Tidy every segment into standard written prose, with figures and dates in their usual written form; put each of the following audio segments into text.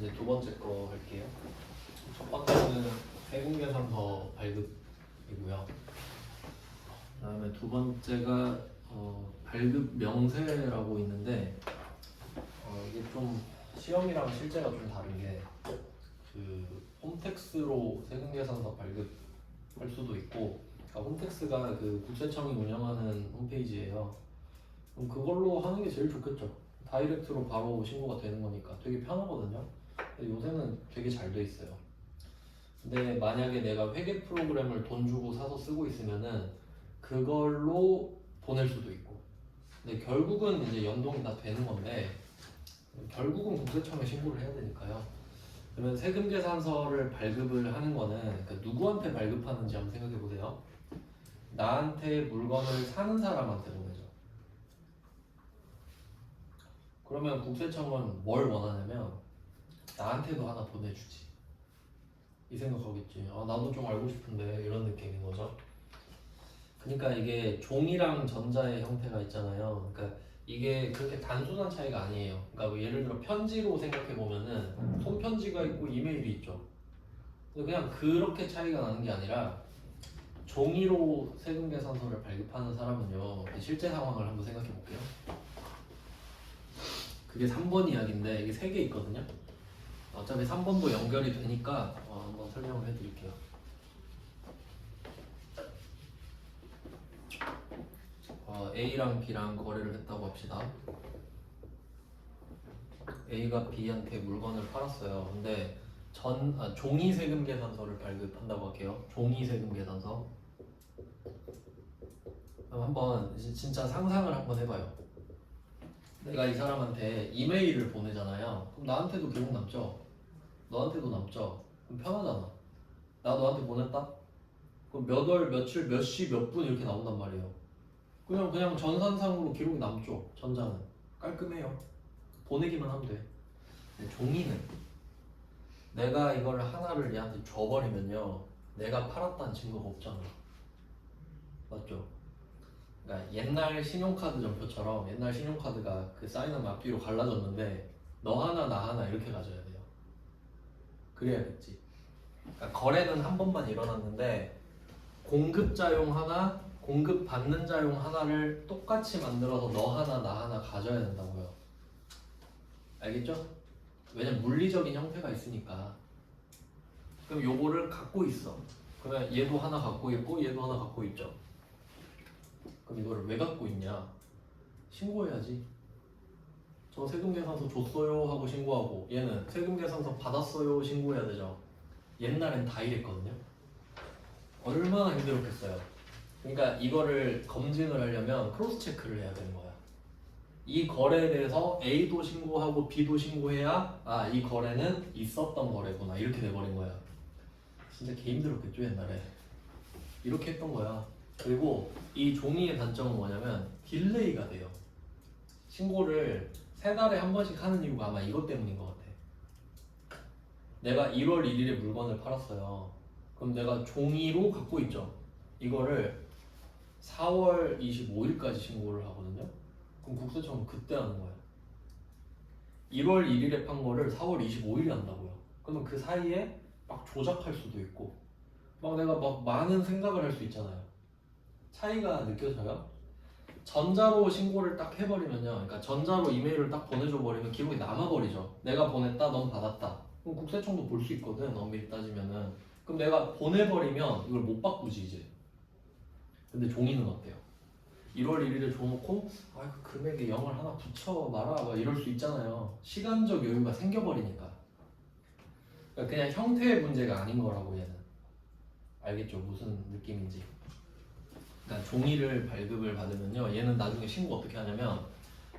이제 두 번째 거 할게요. 첫 번째는 세금계산서 발급이고요. 그다음에 두 번째가 발급 명세라고 있는데 이게 좀 시험이랑 실제가 좀 다른 게 그 홈택스로 세금계산서 발급할 수도 있고, 그러니까 홈택스가 그 국세청이 운영하는 홈페이지예요. 그럼 그걸로 하는 게 제일 좋겠죠. 다이렉트로 바로 신고가 되는 거니까 되게 편하거든요. 근데 요새는 되게 잘 돼 있어요. 근데 만약에 내가 회계 프로그램을 돈 주고 사서 쓰고 있으면은 그걸로 보낼 수도 있고, 근데 결국은 이제 연동이 다 되는 건데 결국은 국세청에 신고를 해야 되니까요. 그러면 세금계산서를 발급을 하는 거는 그러니까 누구한테 발급하는지 한번 생각해 보세요. 나한테 물건을 사는 사람한테 보내죠. 그러면 국세청은 뭘 원하냐면 나한테도 하나 보내주지, 이 생각하겠지. 나도 좀 알고 싶은데, 이런 느낌인 거죠. 그러니까 이게 종이랑 전자의 형태가 있잖아요. 그러니까 이게 그렇게 단순한 차이가 아니에요. 그러니까 뭐 예를 들어 편지로 생각해 보면은 손편지가 있고 이메일이 있죠. 근데 그냥 그렇게 차이가 나는 게 아니라 종이로 세금계산서를 발급하는 사람은요, 실제 상황을 한번 생각해 볼게요. 그게 3번 이야기인데 이게 3개 있거든요. 어차피 3번도 연결이 되니까 한번 설명을 해드릴게요. A랑 B랑 거래를 했다고 합시다. A가 B한테 물건을 팔았어요. 근데 종이 세금 계산서를 발급한다고 할게요. 종이 세금 계산서. 그럼 한번 진짜 상상을 한번 해봐요. 내가 이 사람한테 이메일을 보내잖아요. 그럼 나한테도 기록 남죠? 너한테도 남죠? 그럼 편하잖아. 나 너한테 보냈다? 그럼 몇 월, 며칠, 몇 시, 몇 분 이렇게 나온단 말이에요. 그냥 전산상으로 기록이 남죠. 전자는 깔끔해요. 보내기만 하면 돼. 근데 종이는 내가 이걸 하나를 얘한테 줘버리면요, 내가 팔았다는 증거가 없잖아. 맞죠? 그러니까 옛날 신용카드 전표처럼 옛날 신용카드가 그 사인은 앞뒤로 갈라졌는데 너 하나 나 하나 이렇게 가져야 돼요. 그래야겠지. 그러니까 거래는 한 번만 일어났는데 공급자용 하나, 공급받는 자용 하나를 똑같이 만들어서 너 하나 나 하나 가져야 된다고요. 알겠죠? 왜냐면 물리적인 형태가 있으니까. 그럼 요거를 갖고 있어. 그러면 얘도 하나 갖고 있고 얘도 하나 갖고 있죠. 그럼 이거를 왜 갖고 있냐? 신고해야지. 저 세금계산서 줬어요 하고 신고하고, 얘는 세금계산서 받았어요 신고해야 되죠. 옛날엔 다 이랬거든요. 얼마나 힘들었겠어요. 그러니까 이거를 검증을 하려면 크로스 체크를 해야 되는 거야. 이 거래에 대해서 A도 신고하고 B도 신고해야 이 거래는 있었던 거래구나, 이렇게 돼버린 거야. 진짜 개 힘들었겠죠 옛날에. 이렇게 했던 거야. 그리고 이 종이의 단점은 뭐냐면 딜레이가 돼요. 신고를 3달에 한 번씩 하는 이유가 아마 이것 때문인 것 같아. 내가 1월 1일에 물건을 팔았어요. 그럼 내가 종이로 갖고 있죠. 이거를 4월 25일까지 신고를 하거든요. 그럼 국세청은 그때 하는 거예요. 1월 1일에 판 거를 4월 25일에 한다고요. 그러면 그 사이에 막 조작할 수도 있고, 막 내가 막 많은 생각을 할 수 있잖아요. 차이가 느껴져요? 전자로 신고를 딱 해버리면요, 그러니까 전자로 이메일을 딱 보내줘 버리면 기록이 남아버리죠. 내가 보냈다, 넌 받았다. 그럼 국세청도 볼 수 있거든, 엄밀히 따지면은. 그럼 내가 보내버리면 이걸 못 바꾸지 이제. 근데 종이는 어때요? 1월 1일에 줘놓고 그 금액에 0을 하나 붙여놔라 막 이럴 수 있잖아요. 시간적 여유가 생겨버리니까. 그러니까 그냥 형태의 문제가 아닌 거라고, 얘는. 알겠죠? 무슨 느낌인지. 그러니까 종이를 발급을 받으면요, 얘는 나중에 신고 어떻게 하냐면,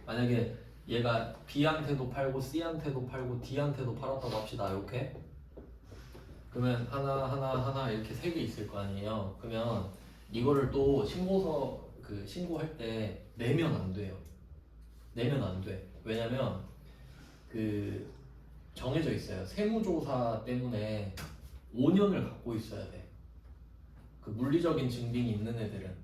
만약에 얘가 B한테도 팔고 C한테도 팔고 D한테도 팔았다고 합시다. 이렇게. 그러면 하나 이렇게 3개 있을 거 아니에요. 그러면 이거를 또 신고서 신고할 때 내면 안 돼요. 내면 안 돼. 왜냐면 정해져 있어요. 세무조사 때문에 5년을 갖고 있어야 돼. 그 물리적인 증빙이 있는 애들은.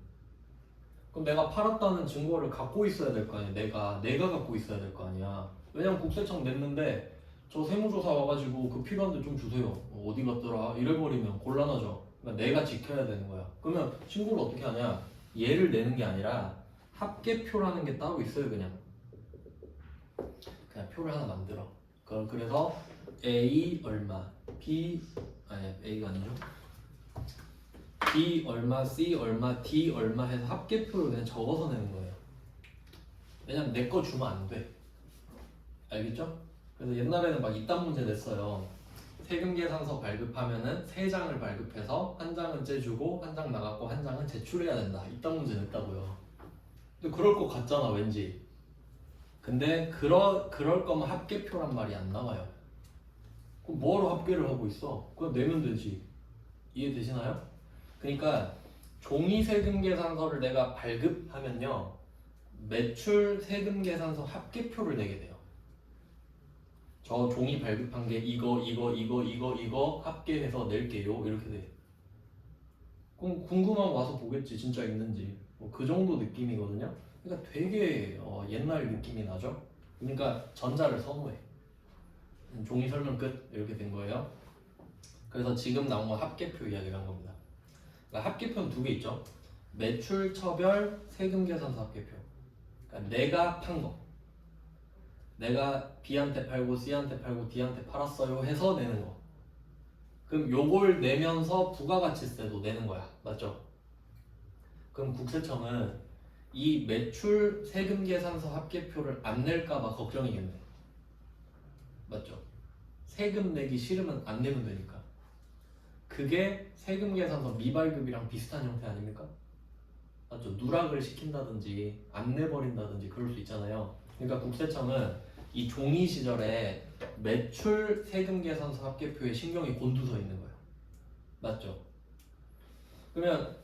그럼 내가 팔았다는 증거를 갖고 있어야 될 거 아니야. 내가 갖고 있어야 될 거 아니야. 왜냐면 국세청 냈는데 저 세무조사 와가지고 그 필요한데 좀 주세요. 어디 갔더라? 이래버리면 곤란하죠. 그러니까 내가 지켜야 되는 거야. 그러면 신고를 어떻게 하냐? 얘를 내는 게 아니라 합계표라는 게 따로 있어요. 그냥 표를 하나 만들어. 그래서 A 얼마, B 아니 A가 아니죠. B 얼마, C 얼마, D 얼마 해서 합계표를 그냥 적어서 내는 거예요. 왜냐면 내 거 주면 안 돼. 알겠죠? 그래서 옛날에는 막 이딴 문제 냈어요. 세금 계산서 발급하면은 3장을 발급해서 한 장은 째주고 한 장 나갔고 한 장은 제출해야 된다. 이딴 문제 냈다고요. 근데 그럴 것 같잖아, 왠지. 근데 그럴 거면 합계표란 말이 안 나와요. 그럼 뭐하러 합계를 하고 있어? 그냥 내면 되지. 이해되시나요? 그러니까 종이 세금 계산서를 내가 발급하면요, 매출 세금 계산서 합계표를 내게 돼요. 저 종이 발급한 게 이거 합계해서 낼게요. 이렇게 돼. 그럼 궁금하면 와서 보겠지. 진짜 있는지. 뭐 그 정도 느낌이거든요. 그러니까 되게 옛날 느낌이 나죠. 그러니까 전자를 선호해. 종이 설명 끝. 이렇게 된 거예요. 그래서 지금 나온 건 합계표 이야기를 한 겁니다. 그러니까 합계표는 2개 있죠. 매출 처별 세금 계산서 합계표. 그러니까 내가 판 거. 내가 B한테 팔고 C한테 팔고 D한테 팔았어요 해서 내는 거. 그럼 요걸 내면서 부가가치세도 내는 거야. 맞죠? 그럼 국세청은 이 매출 세금 계산서 합계표를 안 낼까봐 걱정이겠네. 맞죠? 세금 내기 싫으면 안 내면 되니까. 그게 세금 계산서 미발급이랑 비슷한 형태 아닙니까? 맞죠? 누락을 시킨다든지 안 내버린다든지 그럴 수 있잖아요. 그러니까 국세청은 이 종이 시절에 매출 세금 계산서 합계표에 신경이 곤두서 있는 거예요. 맞죠? 그러면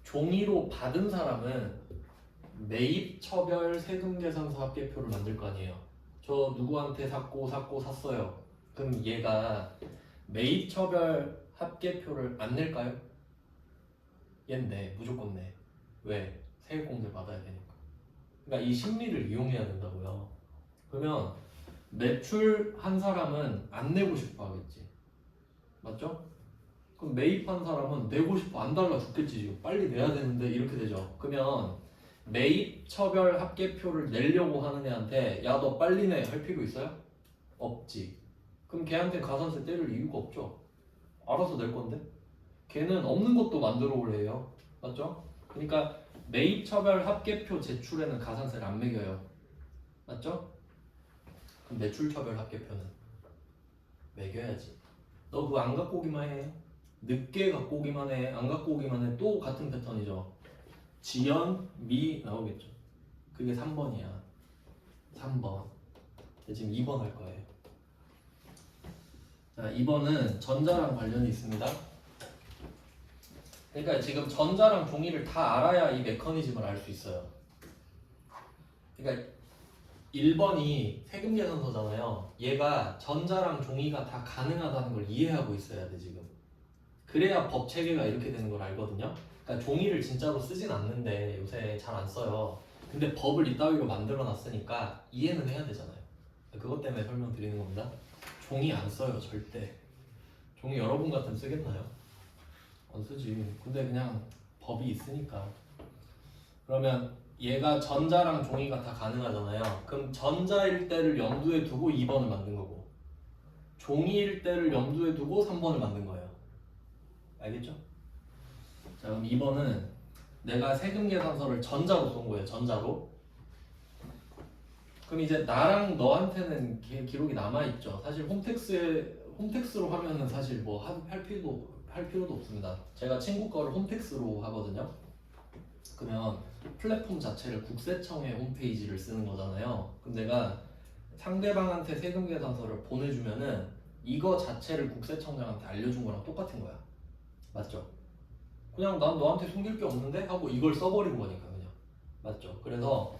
종이로 받은 사람은 매입 처별 세금 계산서 합계표를 만들 거 아니에요. 저 누구한테 샀어요. 그럼 얘가 매입 처별 합계표를 안 낼까요? 얘는 내, 무조건 내. 왜? 세액공제 받아야 되니까. 그러니까 이 심리를 이용해야 된다고요. 그러면 매출한 사람은 안 내고 싶어 하겠지. 맞죠? 그럼 매입한 사람은 내고 싶어 안 달라 죽겠지. 지금 빨리 내야 되는데 이렇게 되죠. 그러면 매입 처별 합계표를 내려고 하는 애한테 야 너 빨리 내 할 필요 있어요? 없지. 그럼 걔한테 가산세 때릴 이유가 없죠. 알아서 낼 건데. 걔는 없는 것도 만들어 오래요. 맞죠? 그러니까 매입 처별 합계표 제출에는 가산세를 안 매겨요. 맞죠? 그럼 매출 처별 합계표는 매겨야지. 너 그거 안 갖고 오기만 해. 늦게 갖고 오기만 해. 안 갖고 오기만 해. 또 같은 패턴이죠. 지연, 미 나오겠죠. 그게 3번이야. 3번. 지금 2번 할 거예요. 자, 2번은 전자랑 관련이 있습니다. 그러니까 지금 전자랑 종이를 다 알아야 이 메커니즘을 알 수 있어요. 그러니까 1번이 세금 계산서잖아요. 얘가 전자랑 종이가 다 가능하다는 걸 이해하고 있어야 돼 지금. 그래야 법 체계가 이렇게 되는 걸 알거든요. 그러니까 종이를 진짜로 쓰진 않는데 요새 잘 안 써요. 근데 법을 이따위로 만들어 놨으니까 이해는 해야 되잖아요. 그것 때문에 설명드리는 겁니다. 종이 안 써요 절대. 종이 여러분 같으면 쓰겠나요? 안 쓰지. 근데 그냥 법이 있으니까. 그러면 얘가 전자랑 종이가 다 가능하잖아요. 그럼 전자일 때를 염두에 두고 2번을 만든 거고, 종이일 때를 염두에 두고 3번을 만든 거예요. 알겠죠? 자, 그럼 2번은 내가 세금 계산서를 전자로 쏜 거예요. 전자로. 그럼 이제 나랑 너한테는 기록이 남아있죠. 사실 홈택스로 하면은 사실 뭐 할 필요도 없습니다. 제가 친구 거를 홈택스로 하거든요. 그러면 플랫폼 자체를 국세청의 홈페이지를 쓰는 거잖아요. 그럼 내가 상대방한테 세금 계산서를 보내주면은 이거 자체를 국세청장한테 알려준 거랑 똑같은 거야. 맞죠? 그냥 난 너한테 숨길 게 없는데 하고 이걸 써버린 거니까 그냥. 맞죠? 그래서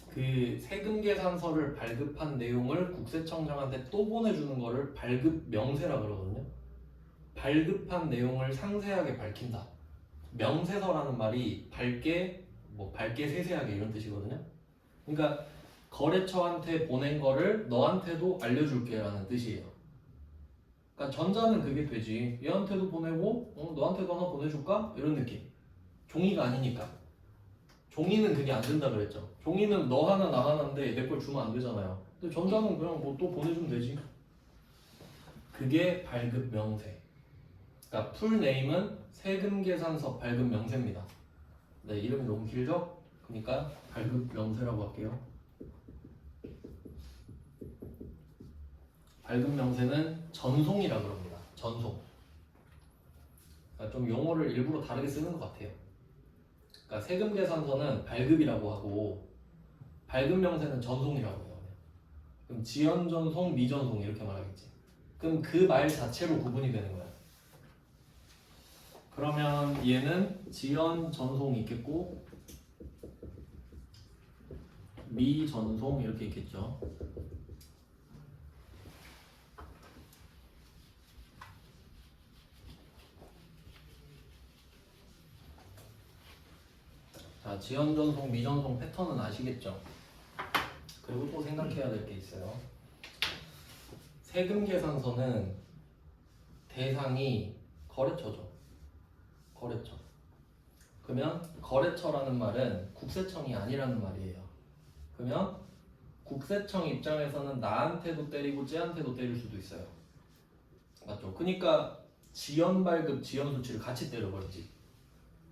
그 세금 계산서를 발급한 내용을 국세청장한테 또 보내주는 거를 발급 명세라 그러거든요. 발급한 내용을 상세하게 밝힌다. 명세서라는 말이 밝게 세세하게 이런 뜻이거든요. 그러니까 거래처한테 보낸 거를 너한테도 알려줄게 라는 뜻이에요. 그러니까 전자는 그게 되지. 얘한테도 보내고 너한테도 하나 보내줄까? 이런 느낌. 종이가 아니니까. 종이는 그게 안 된다 그랬죠. 종이는 너 하나 나 하나인데 내 걸 주면 안 되잖아요. 근데 전자는 그냥 뭐 또 보내주면 되지. 그게 발급 명세. 그러니까 풀네임은 세금계산서 발급 명세입니다. 네, 이름이 너무 길죠? 그러니까 발급 명세라고 할게요. 발급 명세는 전송이라고 합니다. 전송. 그러니까 좀 용어를 일부러 다르게 쓰는 것 같아요. 그러니까 세금계산서는 발급이라고 하고 발급 명세는 전송이라고 해요. 그럼 지연 전송, 미전송 이렇게 말하겠지. 그럼 그 말 자체로 구분이 되는 거야. 그러면 얘는 지연 전송이 있겠고 미전송 이렇게 있겠죠. 자, 지연 전송, 미전송 패턴은 아시겠죠? 그리고 또 생각해야 될 게 있어요. 세금 계산서는 대상이 거래처죠. 거래처. 그러면 거래처라는 말은 국세청이 아니라는 말이에요. 그러면 국세청 입장에서는 나한테도 때리고 쟤한테도 때릴 수도 있어요. 맞죠? 그러니까 지연 발급, 지연 수치를 같이 때려버리지.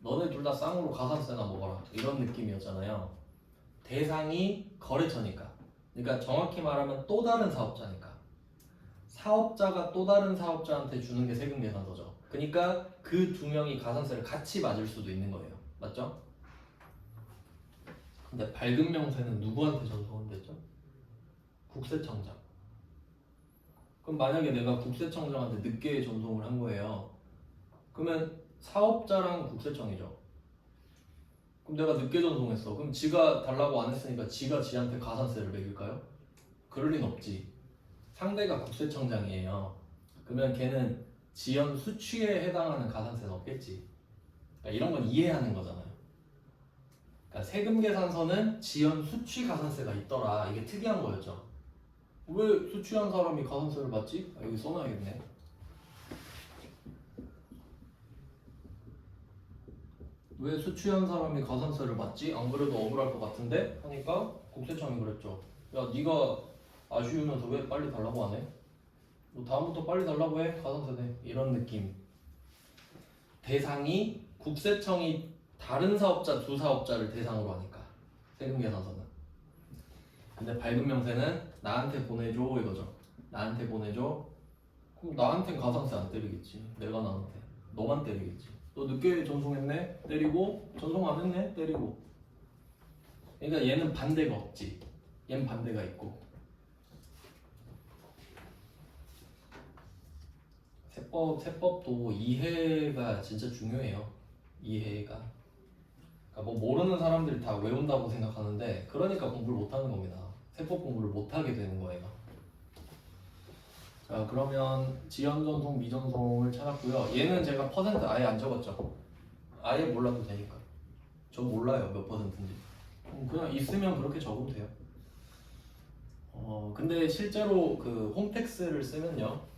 너네 둘 다 쌍으로 가산세나 먹어라. 이런 느낌이었잖아요. 대상이 거래처니까. 그러니까 정확히 말하면 또 다른 사업자니까. 사업자가 또 다른 사업자한테 주는 게 세금 계산서죠. 그러니까 그 두 명이 가산세를 같이 맞을 수도 있는 거예요. 맞죠? 근데 발급 명세는 누구한테 전송됐죠? 국세청장. 그럼 만약에 내가 국세청장한테 늦게 전송을 한 거예요. 그러면 사업자랑 국세청이죠. 그럼 내가 늦게 전송했어. 그럼 지가 달라고 안 했으니까 지가 지한테 가산세를 매길까요? 그럴 리는 없지. 상대가 국세청장이에요. 그러면 걔는 지연 수취에 해당하는 가산세는 없겠지. 그러니까 이런 건 이해하는 거잖아요. 그러니까 세금 계산서는 지연 수취 가산세가 있더라. 이게 특이한 거였죠. 왜 수취한 사람이 가산세를 받지? 여기 써놔야겠네. 왜 수취한 사람이 가산세를 받지? 안 그래도 억울할 것 같은데? 하니까 국세청이 그랬죠. 야, 네가 아쉬우면서 왜 빨리 달라고 안 해? 너 다음부터 빨리 달라고 해? 가산세 내. 이런 느낌. 대상이 국세청이 다른 사업자, 두 사업자를 대상으로 하니까. 세금 계산서는. 근데 발급 명세는 나한테 보내줘 이거죠. 나한테 보내줘. 그럼 나한텐 가산세 안 때리겠지. 내가 나한테. 너만 때리겠지. 너 늦게 전송했네? 때리고. 전송 안 했네? 때리고. 그러니까 얘는 반대가 없지. 얘는 반대가 있고. 세법도 이해가 진짜 중요해요. 이해가. 그러니까 뭐 모르는 사람들이 다 외운다고 생각하는데 그러니까 공부를 못하는 겁니다. 세법 공부를 못하게 되는 거예요. 자, 그러면 지연전송, 미전송을 찾았고요. 얘는 제가 퍼센트 아예 안 적었죠. 아예 몰라도 되니까. 저 몰라요 몇 퍼센트인지. 그냥 있으면 그렇게 적으면 돼요. 근데 실제로 그 홈택스를 쓰면요.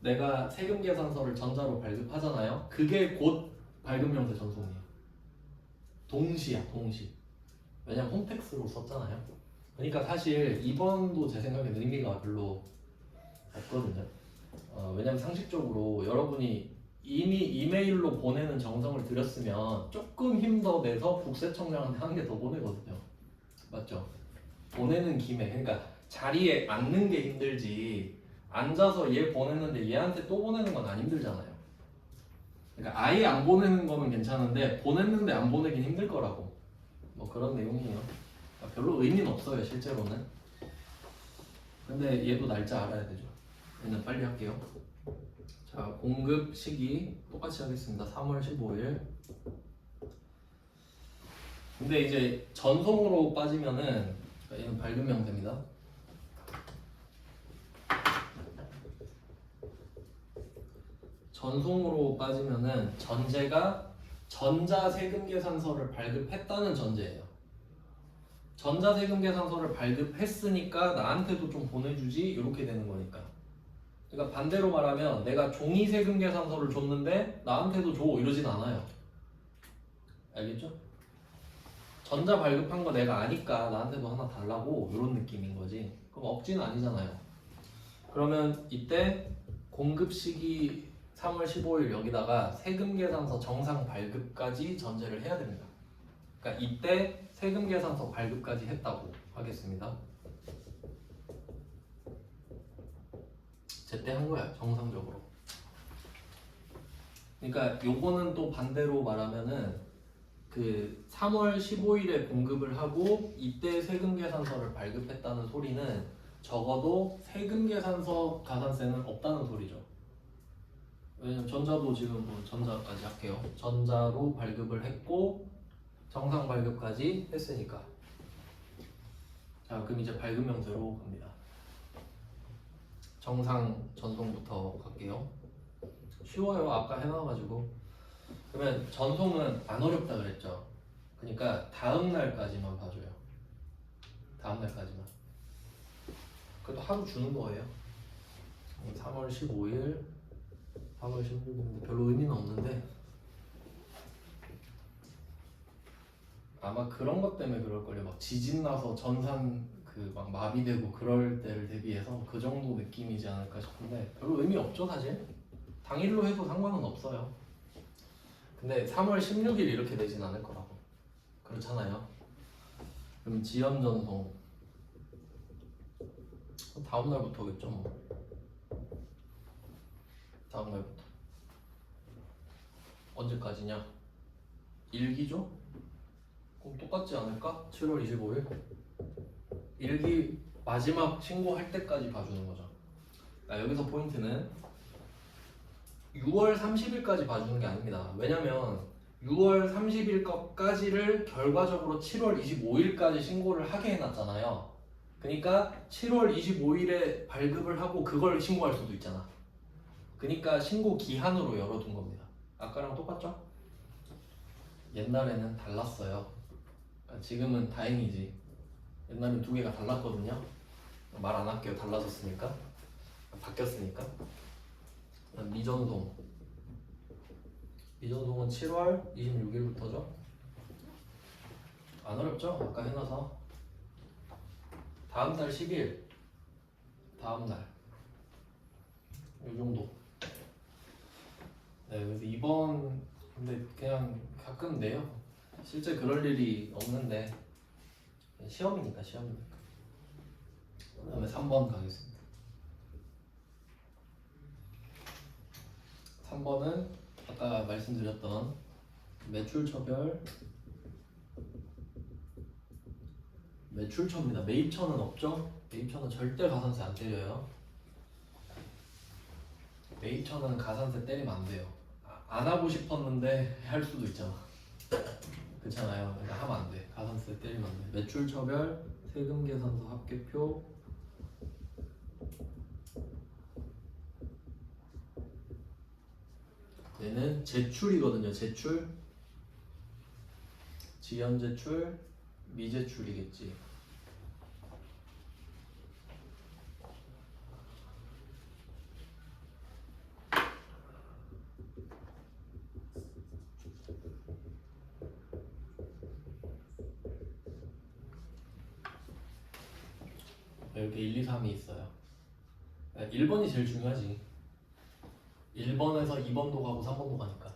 내가 세금 계산서를 전자로 발급하잖아요. 그게 곧 발급명세 전송이에요. 동시야, 동시. 왜냐면 홈택스로 썼잖아요. 그러니까 사실 2번도 제 생각에 의미가 별로 없거든요. 왜냐면 상식적으로 여러분이 이미 이메일로 보내는 정성을 들였으면 조금 힘 더 내서 국세청장한테 한 개 더 보내거든요. 맞죠? 보내는 김에. 그러니까 자리에 앉는 게 힘들지 앉아서 얘 보냈는데 얘한테 또 보내는 건 안 힘들잖아요. 그러니까 아예 안 보내는 거는 괜찮은데 보냈는데 안 보내긴 힘들 거라고. 뭐 그런 내용이에요. 그러니까 별로 의미는 없어요 실제로는. 근데 얘도 날짜 알아야 되죠. 얘는 빨리 할게요. 자, 공급 시기 똑같이 하겠습니다. 3월 15일. 근데 이제 전송으로 빠지면은 얘는 발급 명세입니다. 전송으로 빠지면은 전제가 전자세금계산서를 발급했다는 전제예요. 전자세금계산서를 발급했으니까 나한테도 좀 보내주지 이렇게 되는 거니까. 그러니까 반대로 말하면 내가 종이 세금 계산서를 줬는데 나한테도 줘 이러진 않아요. 알겠죠? 전자 발급한 거 내가 아니까 나한테도 하나 달라고 이런 느낌인 거지. 그럼 억지는 아니잖아요. 그러면 이때 공급 시기 3월 15일 여기다가 세금 계산서 정상 발급까지 전제를 해야 됩니다. 그러니까 이때 세금 계산서 발급까지 했다고 하겠습니다. 제때 한 거야, 정상적으로. 그러니까 요거는 또 반대로 말하면은 그 3월 15일에 공급을 하고 이때 세금 계산서를 발급했다는 소리는 적어도 세금 계산서 가산세는 없다는 소리죠. 왜냐면 전자도 지금 뭐 전자까지 할게요. 전자로 발급을 했고 정상 발급까지 했으니까. 자, 그럼 이제 발급 명세로 갑니다. 정상 전송부터 갈게요. 쉬워요. 아까 해놔가지고. 그러면 전송은 안 어렵다 그랬죠. 그러니까 다음 날까지만 봐줘요. 다음 날까지만. 그래도 하루 주는 거예요. 3월 15일, 3월 16일인데 별로 의미는 없는데 아마 그런 것 때문에 그럴걸요. 막 지진 나서 전산 그 막 마비되고 그럴 때를 대비해서 그 정도 느낌이지 않을까 싶은데 별로 의미 없죠 사실. 당일로 해도 상관은 없어요. 근데 3월 16일 이렇게 되진 않을 거라고. 그렇잖아요. 그럼 지연 전송 다음 날부터겠죠 뭐. 다음 날부터 언제까지냐? 일기죠? 그럼 똑같지 않을까? 7월 25일 일기 마지막 신고할 때까지 봐주는 거죠. 그러니까 여기서 포인트는 6월 30일까지 봐주는 게 아닙니다. 왜냐면 6월 30일 것까지를 결과적으로 7월 25일까지 신고를 하게 해놨잖아요. 그러니까 7월 25일에 발급을 하고 그걸 신고할 수도 있잖아. 그러니까 신고 기한으로 열어둔 겁니다. 아까랑 똑같죠? 옛날에는 달랐어요. 지금은 다행이지. 옛날엔 두 개가 달랐거든요. 말 안 할게요. 달라졌으니까. 바뀌었으니까. 미전송. 미전송은 7월 26일부터죠. 안 어렵죠? 아까 해놔서. 다음 달 10일. 다음 날. 이 정도. 네, 그래서 이번 근데 그냥 가끔 내요. 실제 그럴 일이 없는데 시험이니까. 그 다음에 3번 가겠습니다. 3번은 아까 말씀드렸던 매출처별 매출처입니다. 매입처는 없죠? 매입처는 절대 가산세 안 때려요. 매입처는 가산세 때리면 안 돼요. 안 하고 싶었는데 할 수도 있잖아. 그렇잖아요. 그러니까 하면 안 돼. 가산세 때리면 안 돼. 매출처별 세금계산서 합계표 얘는 제출이거든요. 제출 지연제출 미제출이겠지. 이렇게 1, 2, 3이 있어요. 1번이 제일 중요하지. 1번에서 2번도 가고 3번도 가니까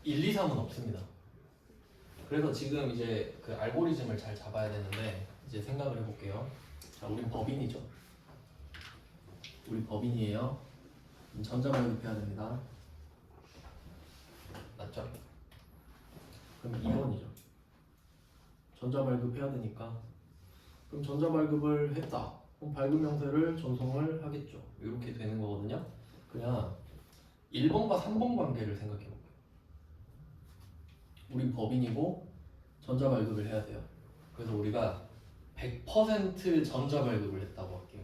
1, 2, 3은 없습니다. 그래서 지금 이제 그 알고리즘을 잘 잡아야 되는데 이제 생각을 해볼게요. 자, 우린 법인이죠. 우리 법인이에요. 전자발급해야 됩니다. 맞죠? 그럼 2번이죠. 전자발급해야 되니까 그럼 전자발급을 했다. 그럼 발급명세를 전송을 하겠죠. 이렇게 되는 거거든요. 그냥 1번과 3번 관계를 생각해 볼게요. 우린 법인이고 전자발급을 해야 돼요. 그래서 우리가 100% 전자발급을 했다고 할게요.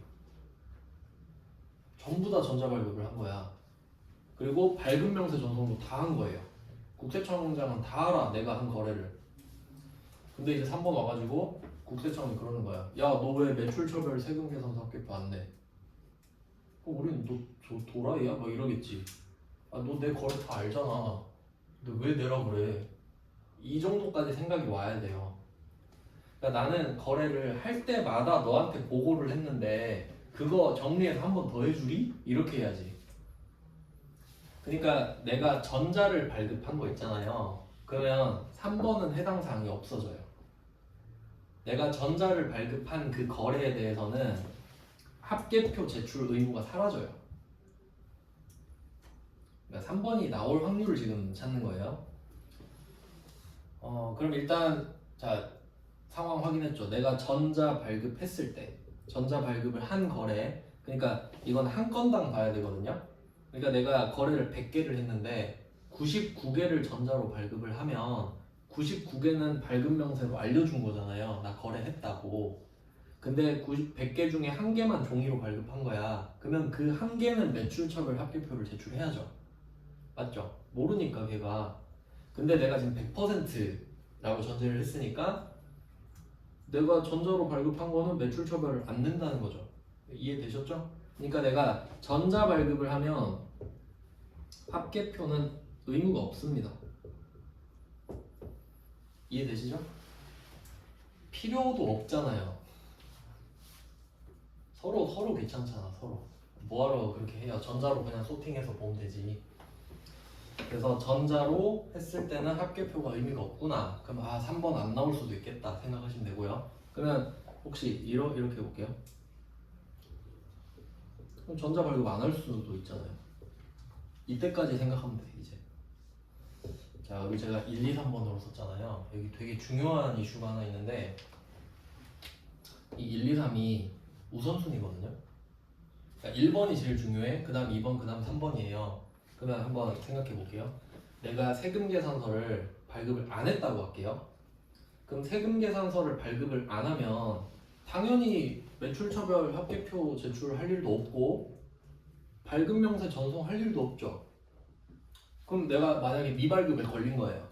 전부 다 전자발급을 한 거야. 그리고 발급명세 전송도 다 한 거예요. 국세청장은 다 알아. 내가 한 거래를. 근데 이제 3번 와가지고 국세청이 그러는 거야. 야, 너 왜 매출처별 세금계산서 합격도 안 내? 그럼 우린 너 도라이야? 막 이러겠지. 아, 너 내 거래 다 알잖아. 근데 왜 내라 그래? 이 정도까지 생각이 와야 돼요. 그러니까 나는 거래를 할 때마다 너한테 보고를 했는데 그거 정리해서 한 번 더 해주리? 이렇게 해야지. 그러니까 내가 전자를 발급한 거 있잖아요. 그러면 3번은 해당 사항이 없어져요. 내가 전자를 발급한 그 거래에 대해서는 합계표 제출 의무가 사라져요. 그러니까 3번이 나올 확률을 지금 찾는 거예요. 그럼 일단 자 상황 확인했죠. 내가 전자 발급했을 때 전자 발급을 한 거래, 그러니까 이건 한 건당 봐야 되거든요. 그러니까 내가 거래를 100개를 했는데 99개를 전자로 발급을 하면 99개는 발급 명세로 알려준 거잖아요. 나 거래했다고. 근데 100개 중에 한 개만 종이로 발급한 거야. 그러면 그 한 개는 매출처별 합계표를 제출해야죠. 맞죠? 모르니까 걔가. 근데 내가 지금 100%라고 전제를 했으니까 내가 전자로 발급한 거는 매출 처벌을 안 낸다는 거죠. 이해되셨죠? 그러니까 내가 전자 발급을 하면 합계표는 의무가 없습니다. 이해되시죠? 필요도 없잖아요. 서로 귀찮잖아. 서로 뭐하러 그렇게 해요? 전자로 그냥 소팅해서 보면 되지. 그래서 전자로 했을 때는 합계표가 의미가 없구나. 그럼 3번 안 나올 수도 있겠다 생각하시면 되고요. 그러면 혹시 이렇게 해볼게요. 그럼 전자 발급 안 할 수도 있잖아요. 이때까지 생각하면 돼 이제. 자, 여기 제가 1, 2, 3번으로 썼잖아요. 여기 되게 중요한 이슈가 하나 있는데 이 1, 2, 3이 우선순위거든요. 그러니까 1번이 제일 중요해. 그 다음 2번, 그 다음 3번이에요. 그러면 한번 생각해 볼게요. 내가 세금 계산서를 발급을 안 했다고 할게요. 그럼 세금 계산서를 발급을 안 하면 당연히 매출처별 합계표 제출할 일도 없고 발급 명세 전송할 일도 없죠. 그럼 내가 만약에 미발급에 걸린 거예요.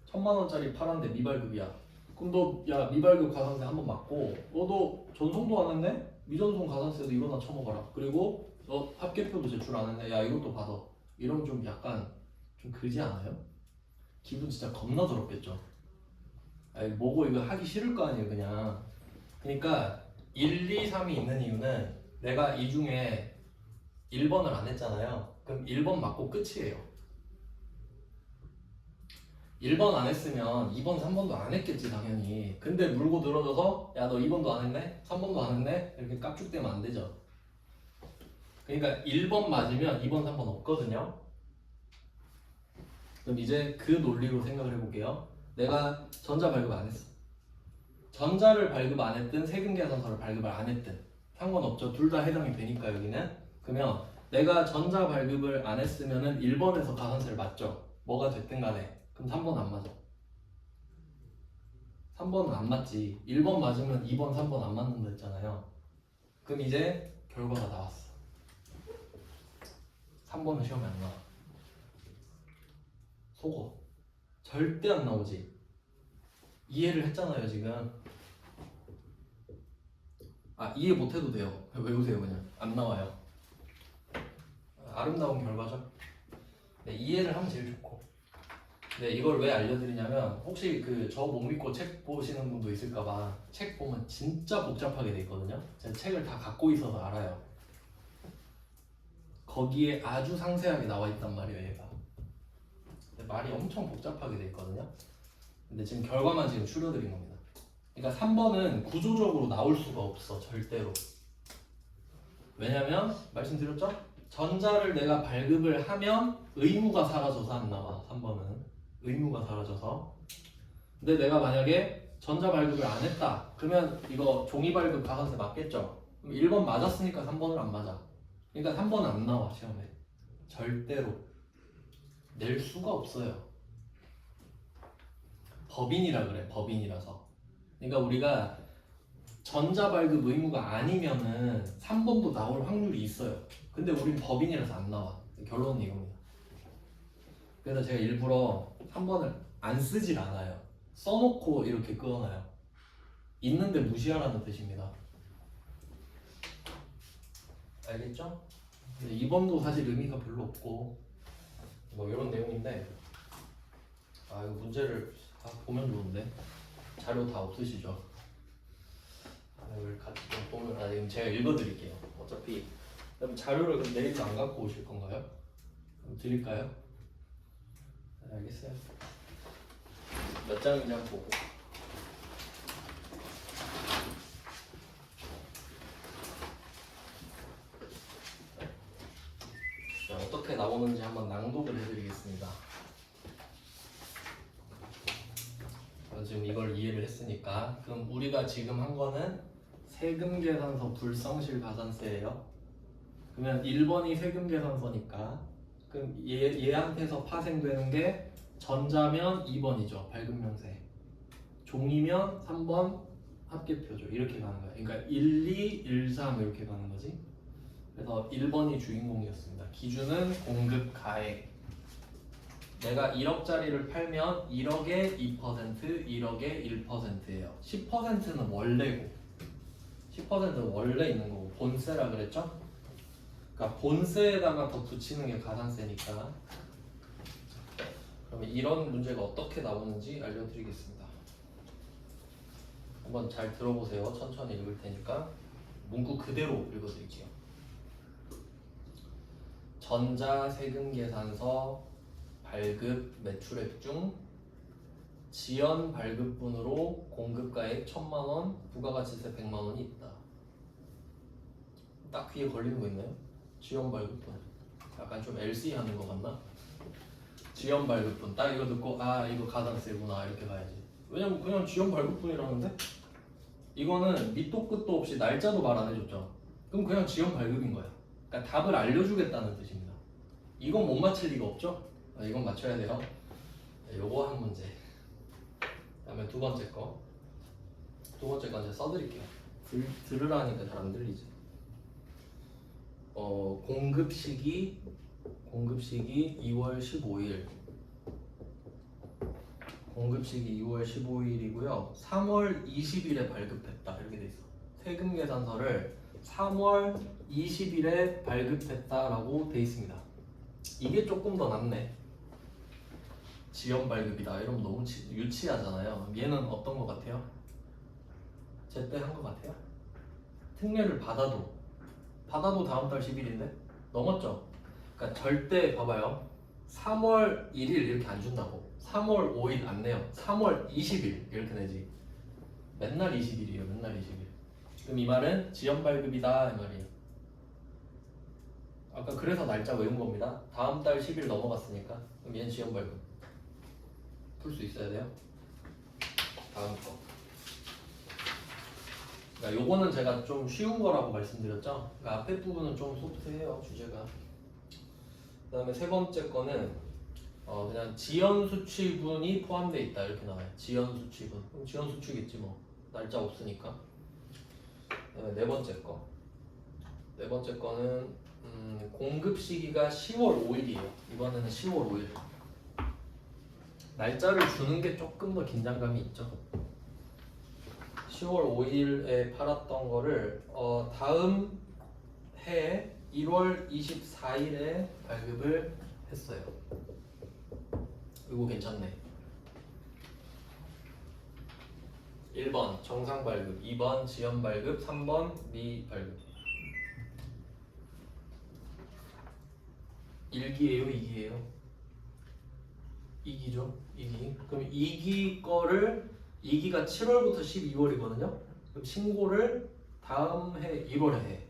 1000만원짜리 팔았는데 미발급이야. 그럼 너 야 미발급 가산세 한번 맞고 너도 전송도 안 했네? 미전송 가산세도 이거나 쳐먹어라. 그리고 너 합계표도 제출 안 했네? 야 이것도 받아. 이러면 좀 약간 좀 그러지 않아요? 기분 진짜 겁나 더럽겠죠. 아니 뭐고 이거 하기 싫을 거 아니에요 그냥. 그러니까 1, 2, 3이 있는 이유는 내가 이 중에 1번을 안 했잖아요. 그럼 1번 맞고 끝이에요. 1번 안 했으면 2번, 3번도 안 했겠지 당연히. 근데 물고 늘어져서 야 너 2번도 안 했네? 3번도 안 했네? 이렇게 깝죽대면 안 되죠. 그러니까 1번 맞으면 2번, 3번 없거든요. 그럼 이제 그 논리로 생각을 해볼게요. 내가 전자 발급 안 했어. 전자를 발급 안 했든 세금 계산서를 발급을 안 했든 상관없죠. 둘 다 해당이 되니까 여기는. 그러면 내가 전자 발급을 안 했으면은 1번에서 가산세를 맞죠. 뭐가 됐든 간에. 그럼 3번 안 맞아. 3번은 안 맞지. 1번 맞으면 2번, 3번 안 맞는다 했잖아요. 그럼 이제 결과가 나왔어. 3번은 시험에 안 나와. 속어. 절대 안 나오지. 이해를 했잖아요 지금. 이해 못해도 돼요. 외우세요 그냥. 안 나와요. 아름다운 결과죠. 네, 이해를 하면 제일 좋고. 네, 이걸 왜 알려드리냐면 혹시 저 못 믿고 책 보시는 분도 있을까봐. 책 보면 진짜 복잡하게 돼 있거든요. 제가 책을 다 갖고 있어서 알아요. 거기에 아주 상세하게 나와 있단 말이에요 얘가. 말이 엄청 복잡하게 돼 있거든요. 근데 지금 결과만 지금 추려드린 겁니다. 그러니까 3번은 구조적으로 나올 수가 없어 절대로. 왜냐면 말씀드렸죠? 전자를 내가 발급을 하면 의무가 사라져서 안 나와. 3번은 의무가 사라져서. 근데 내가 만약에 전자 발급을 안 했다 그러면 이거 종이 발급 가산세 맞겠죠? 그럼 1번 맞았으니까 3번을 안 맞아. 그러니까 3번은 안 나와 시험에. 절대로 낼 수가 없어요. 법인이라 그래. 법인이라서. 그러니까 우리가 전자 발급 의무가 아니면은 3번도 나올 확률이 있어요. 근데 우린 법인이라서 안 나와. 결론은 이겁니다. 그래서 제가 일부러 3번을 안 쓰질 않아요. 써놓고 이렇게 끄어놔요. 있는데 무시하라는 뜻입니다. 알겠죠? 근데 2번도 사실 의미가 별로 없고 뭐 이런 내용인데 이거 문제를 보면 좋은데 자료 다 없으시죠? 이걸 같이 좀 보면 지금 제가 읽어드릴게요. 어차피 그럼 자료를 그럼 내일도 안 갖고 오실 건가요? 그럼 드릴까요? 네, 알겠어요. 몇 장인지 한번 보고. 자, 어떻게 나오는지 한번 낭독을 해드리겠습니다. 지금 이걸 이해를 했으니까 그럼 우리가 지금 한 거는 세금계산서 불성실 가산세예요. 그러면 1번이 세금계산서니까 그럼 얘한테서 파생되는 게 전자면 2번이죠. 발급명세. 종이면 3번 합계표죠. 이렇게 가는 거예요. 그러니까 1, 2, 1, 3 이렇게 가는 거지. 그래서 1번이 주인공이었습니다. 기준은 공급 가액. 내가 1억짜리를 팔면 1억에 2%, 1억에 1%예요. 10%는 원래고 10%는 원래 있는 거고 본세라 그랬죠? 그러니까 본세에다가 더 붙이는 게 가산세니까. 그러면 이런 문제가 어떻게 나오는지 알려드리겠습니다. 한번 잘 들어보세요. 천천히 읽을 테니까 문구 그대로 읽어드릴게요. 전자세금계산서 발급 매출액 중 지연 발급분으로 공급가액 1,000만원, 부가가치세 100만원이 있다. 딱 귀에 걸리는 거 있나요? 지연 발급분. 약간 좀 LC 하는 거 같나? 지연 발급분. 딱 이거 듣고 이거 가산세구나 이렇게 가야지. 왜냐면 그냥 지연 발급분이라는데? 이거는 밑도 끝도 없이 날짜도 말 안 해줬죠. 그럼 그냥 지연 발급인 거야. 그러니까 답을 알려주겠다는 뜻입니다. 이건 못 맞힐 리가 없죠? 이건 맞춰야 돼요. 요거 한 문제. 그다음에 두 번째 거. 두 번째 거 이제 써드릴게요. 들으라니까 잘 안 들리지. 공급 시기 2월 15일. 공급 시기 2월 15일이고요. 3월 20일에 발급했다 이렇게 돼 있어. 세금 계산서를 3월 20일에 발급했다라고 돼 있습니다. 이게 조금 더 낫네. 지연 발급이다 이러면 너무 유치하잖아요. 얘는 어떤 것 같아요? 제때 한 것 같아요? 특례를 받아도 다음 달 10일인데 넘었죠? 그러니까 절대 봐봐요. 3월 1일 이렇게 안 준다고. 3월 5일 안 내요. 3월 20일 이렇게 내지. 맨날 20일이에요. 맨날 20일. 그럼 이 말은 지연 발급이다 이 말이에요. 아까 그래서 날짜 외운 겁니다. 다음 달 10일 넘어갔으니까. 그럼 얘는 지연 발급. 풀 수 있어야 돼요. 다음 거. 그러니까 요거는 제가 좀 쉬운 거라고 말씀드렸죠. 그러니까 앞에 부분은 좀 소프트해요 주제가. 그다음에 세 번째 거는 그냥 지연 수취분이 포함되어 있다 이렇게 나와요. 지연 수취분. 그럼 지연 수취겠지 뭐. 날짜 없으니까. 그다음에 네 번째 거. 네 번째 거는 공급 시기가 10월 5일이에요. 이번에는 10월 5일. 날짜를 주는 게 조금 더 긴장감이 있죠. 10월 5일에 팔았던 거를 다음 해 1월 24일에 발급을 했어요. 이거 괜찮네. 1번 정상 발급, 2번 지연 발급, 3번 미발급. 1기예요, 2기예요? 2기죠. 2기. 그럼 2기 거를 2기가 7월부터 12월이거든요. 그럼 신고를 다음 해 1월에 해.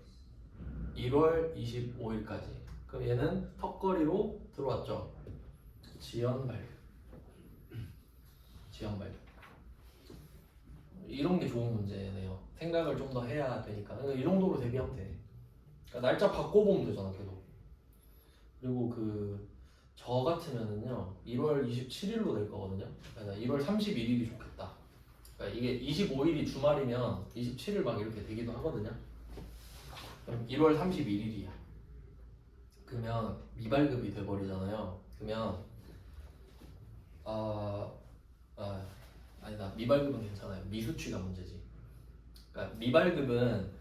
1월 25일까지. 그럼 얘는 턱걸이로 들어왔죠. 지연 발급. 지연 발급. 이런 게 좋은 문제네요. 생각을 좀 더 해야 되니까. 그러니까 이 정도로 대비하면 돼. 그러니까 날짜 바꿔보면 되잖아, 계속. 그리고 저 같으면은요 1월 27일로 될 거거든요. 그러니까 1월 31일이 좋겠다. 그러니까 이게 25일이 주말이면 27일 막 이렇게 되기도 하거든요. 그럼 1월 31일이야. 그러면 미발급이 돼버리잖아요. 그러면 아니다. 미발급은 괜찮아요. 미수취가 문제지. 그러니까 미발급은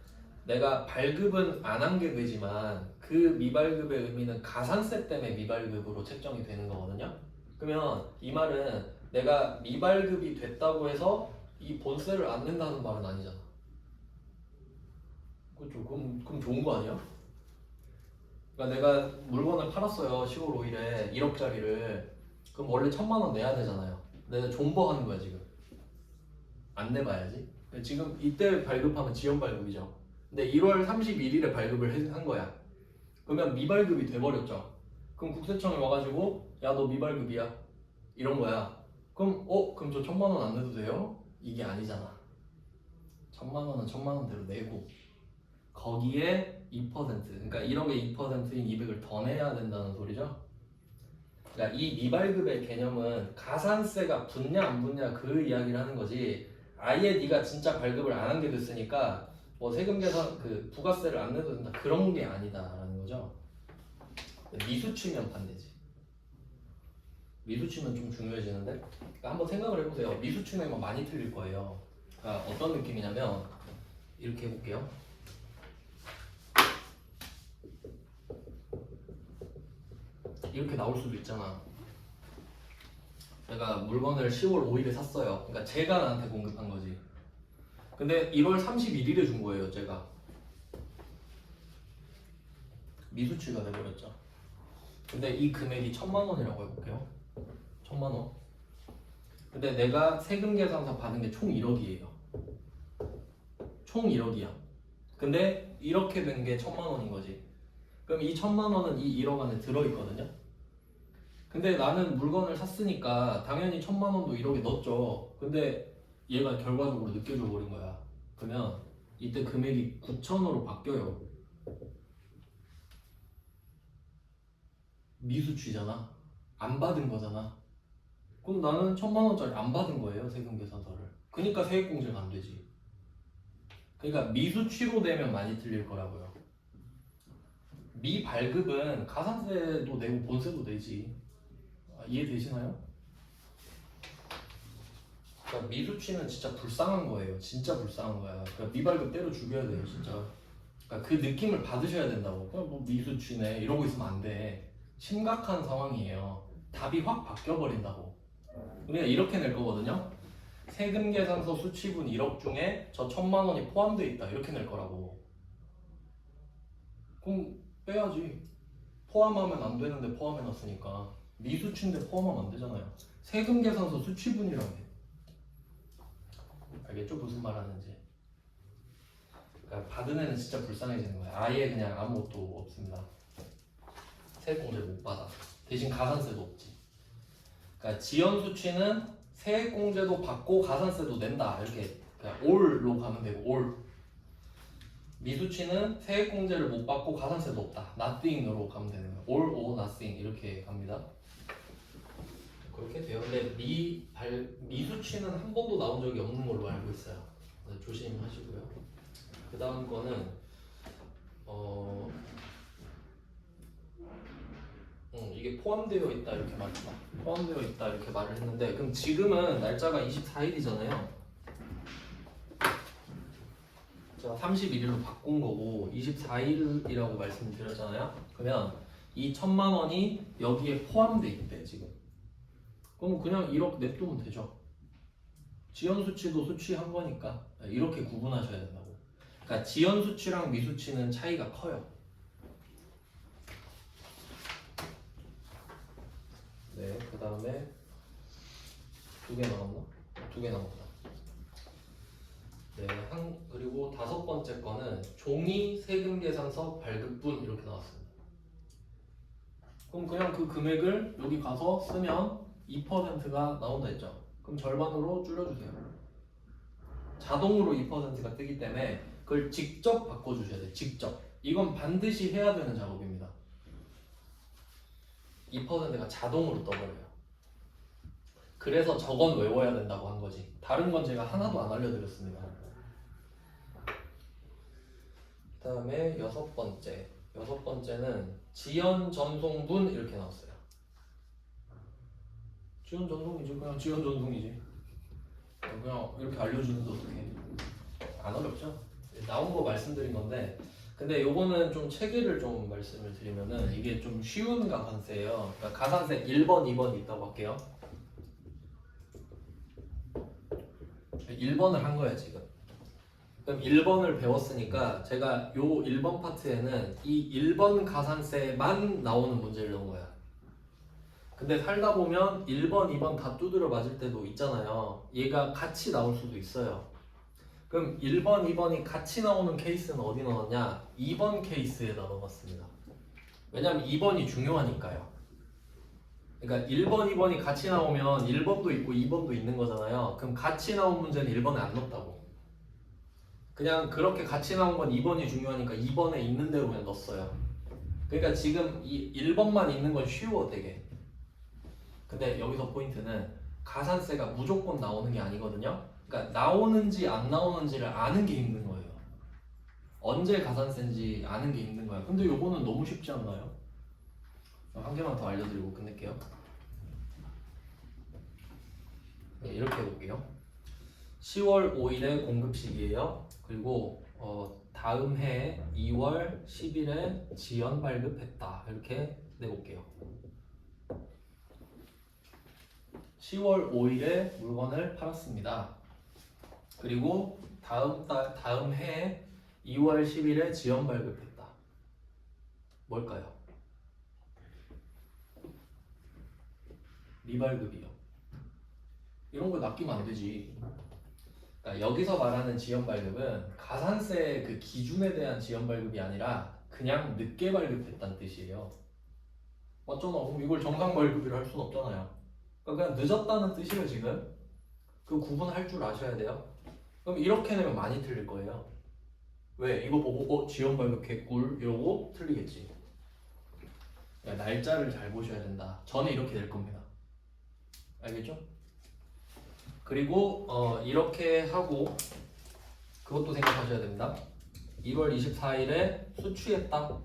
내가 발급은 안 한 게 되지만 그 미발급의 의미는 가산세 때문에 미발급으로 책정이 되는 거거든요. 그러면 이 말은 내가 미발급이 됐다고 해서 이 본세를 안 낸다는 말은 아니잖아. 그렇죠. 그럼 좋은 거 아니야? 그러니까 내가 물건을 팔았어요. 10월 5일에 1억짜리를. 그럼 원래 1,000만 원 내야 되잖아요. 내가 존버하는 거야 지금. 안 내봐야지. 지금 이때 발급하면 지연 발급이죠. 근데 1월 31일에 발급을 한 거야. 그러면 미발급이 돼버렸죠. 그럼 국세청에 와가지고 야 너 미발급이야 이런 거야. 그럼 저 1,000만 원 안 내도 돼요? 이게 아니잖아. 1,000만 원은 1,000만 원대로 내고 거기에 2% 그러니까 1억에 2%인 200을 더 내야 된다는 소리죠. 그러니까 이 미발급의 개념은 가산세가 붙냐 안 붙냐 그 이야기를 하는 거지. 아예 네가 진짜 발급을 안 한 게 됐으니까 뭐 세금 계산 그 부가세를 안 내도 된다 그런 게 아니다라는 거죠. 미수치면 반대지. 미수치면 좀 중요해지는데 그러니까 한번 생각을 해보세요. 미수치면 많이 틀릴 거예요. 그러니까 어떤 느낌이냐면 이렇게 해볼게요. 이렇게 나올 수도 있잖아. 내가 물건을 10월 5일에 샀어요. 그러니까 제가 나한테 공급한 거지. 근데 1월 31일에 준 거예요, 제가. 미수치가 돼버렸죠. 근데 이 금액이 1,000만 원이라고 해볼게요. 1,000만 원. 근데 내가 세금 계산서 받은 게 총 1억이에요. 총 1억이야. 근데 이렇게 된 게 1,000만 원인 거지. 그럼 이 1,000만 원은 이 1억 안에 들어있거든요. 근데 나는 물건을 샀으니까 당연히 1,000만 원도 1억에 넣었죠. 근데 얘가 결과적으로 늦게 줘버린 거야. 그러면 이때 금액이 9,000으로 바뀌어요. 미수취잖아. 안 받은 거잖아. 그럼 나는 1,000만 원짜리 안 받은 거예요, 세금 계산서를. 그러니까 세액공제가 안 되지. 그러니까 미수취로 되면 많이 틀릴 거라고요. 미발급은 가산세도 내고 본세도 내지. 이해되시나요? 그러니까 미수취는 진짜 불쌍한 거예요. 진짜 불쌍한 거야. 그러니까 미발급 때려 죽여야 돼요, 진짜. 그러니까 그 느낌을 받으셔야 된다고. 그냥 뭐 미수취네 이러고 있으면 안 돼. 심각한 상황이에요. 답이 확 바뀌어 버린다고. 우리가 이렇게 낼 거거든요. 세금 계산서 수취분 1억 중에 저 1,000만 원이 포함되어 있다 이렇게 낼 거라고. 그럼 빼야지. 포함하면 안 되는데 포함해 놨으니까. 미수취인데 포함하면 안 되잖아요. 세금 계산서 수취분이라며. 알겠죠? 무슨 말 하는지. 그러니까 받은 애는 진짜 불쌍해지는 거야. 아예 그냥 아무것도 없습니다. 세액공제 못 받아. 대신 가산세도 없지. 그러니까 지연 수취는 세액공제도 받고 가산세도 낸다. 이렇게 그냥 올로 가면 되고 올. 미수취는 세액공제를 못 받고 가산세도 없다. nothing으로 가면 되는 거예요. all or nothing 이렇게 갑니다. 그렇게 돼요. 근데 미수취는 한 번도 나온 적이 없는 걸로 알고 있어요. 조심하시고요. 그 다음 거는 이게 포함되어 있다 이렇게 말했다. 포함되어 있다 이렇게 말을 했는데 그럼 지금은 날짜가 24일이잖아요. 자, 31일로 바꾼 거고 24일이라고 말씀드렸잖아요. 그러면 이 1,000만 원이 여기에 포함돼 있대 지금. 그럼 그냥 1억 냅두면 되죠. 지연 수치도 수치한 거니까 이렇게 구분하셔야 된다고. 그러니까 지연 수치랑 미수치는 차이가 커요. 네, 그 다음에 2개 남았나? 2개 남았다. 네, 그리고 5번째 거는 종이 세금 계산서 발급분 이렇게 나왔습니다. 그럼 그냥 그 금액을 여기 가서 쓰면 2%가 나온다 했죠. 그럼 절반으로 줄여주세요. 자동으로 2%가 뜨기 때문에 그걸 직접 바꿔주셔야 돼요. 직접. 이건 반드시 해야 되는 작업입니다. 2%가 자동으로 떠버려요. 그래서 저건 외워야 된다고 한 거지. 다른 건 제가 하나도 안 알려드렸습니다. 그 다음에 6번째. 6번째는 지연 전송분 이렇게 나왔어요. 지연 전송이지. 그냥 지연 전송이지. 그냥 이렇게 알려주는데 어떡해. 안 어렵죠? 나온 거 말씀드린 건데, 근데 요거는 좀 체계를 좀 말씀을 드리면은 이게 좀 쉬운 가산세예요. 그러니까 가산세 1번, 2번이 있다고 할게요. 1번을 한 거야 지금. 그럼 1번을 배웠으니까 제가 요 1번 파트에는 이 1번 가산세만 나오는 문제를 넣은 거야. 근데 살다 보면 1번, 2번 다 두드려 맞을 때도 있잖아요. 얘가 같이 나올 수도 있어요. 그럼 1번, 2번이 같이 나오는 케이스는 어디 넣었냐? 2번 케이스에다 넣어봤습니다. 왜냐면 2번이 중요하니까요. 그러니까 1번, 2번이 같이 나오면 1번도 있고 2번도 있는 거잖아요. 그럼 같이 나온 문제는 1번에 안 넣었다고. 그냥 그렇게 같이 나온 건 2번이 중요하니까 2번에 있는 대로 그냥 넣었어요. 그러니까 지금 이 1번만 있는 건 쉬워 되게. 근데 여기서 포인트는 가산세가 무조건 나오는 게 아니거든요. 그러니까 나오는지 안 나오는지를 아는 게 힘든 거예요. 언제 가산세인지 아는 게 힘든 거야. 근데 요거는 너무 쉽지 않나요? 한 개만 더 알려드리고 끝낼게요. 네, 이렇게 해볼게요. 10월 5일에 공급식이에요. 그리고 다음 해 2월 10일에 지연 발급했다. 이렇게 내볼게요. 10월 5일에 물건을 팔았습니다. 그리고 다음 해 2월 10일에 지연 발급했다. 뭘까요? 미발급이요. 이런 거 낚이면 안 되지. 그러니까 여기서 말하는 지연 발급은 가산세 그 기준에 대한 지연 발급이 아니라 그냥 늦게 발급했다는 뜻이에요. 맞잖아. 그럼 이걸 정상 발급이라 할 수는 없잖아요. 그러니까 그냥 늦었다는 뜻이에요 지금. 그 구분할 줄 아셔야 돼요. 그럼 이렇게 내면 많이 틀릴 거예요. 왜? 이거 보고 지연 발급 개꿀 이러고 틀리겠지. 그러니까 날짜를 잘 보셔야 된다. 전에 이렇게 될 겁니다. 알겠죠? 그리고 이렇게 하고 그것도 생각하셔야 됩니다. 1월 24일에 수취했다.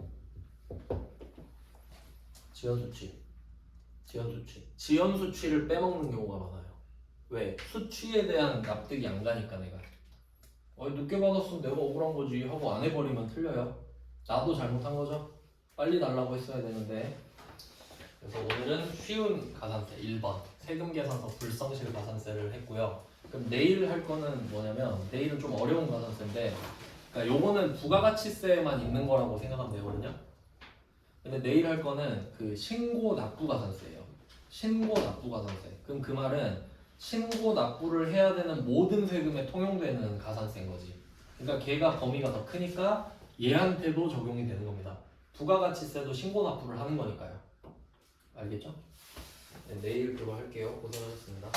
지연 수취를 빼먹는 경우가 많아요. 왜? 수취에 대한 납득이 안 가니까 내가 늦게 받았으면 내가 억울한 거지 하고 안 해버리면 틀려요. 나도 잘못한 거죠. 빨리 달라고 했어야 되는데. 그래서 오늘은 쉬운 가산세 1번 세금 계산서 불성실 가산세를 했고요. 그럼 내일 할 거는 뭐냐면 내일은 좀 어려운 가산세인데, 그러니까 요거는 부가가치세에만 있는 거라고 생각하면 되거든요. 근데 내일 할 거는 그 신고 납부 가산세예요. 신고 납부 가산세. 그럼 그 말은 신고 납부를 해야 되는 모든 세금에 통용되는 가산세인 거지. 그러니까 걔가 범위가 더 크니까 얘한테도 적용이 되는 겁니다. 부가가치세도 신고 납부를 하는 거니까요. 알겠죠? 네, 내일 그거 할게요. 고생하셨습니다.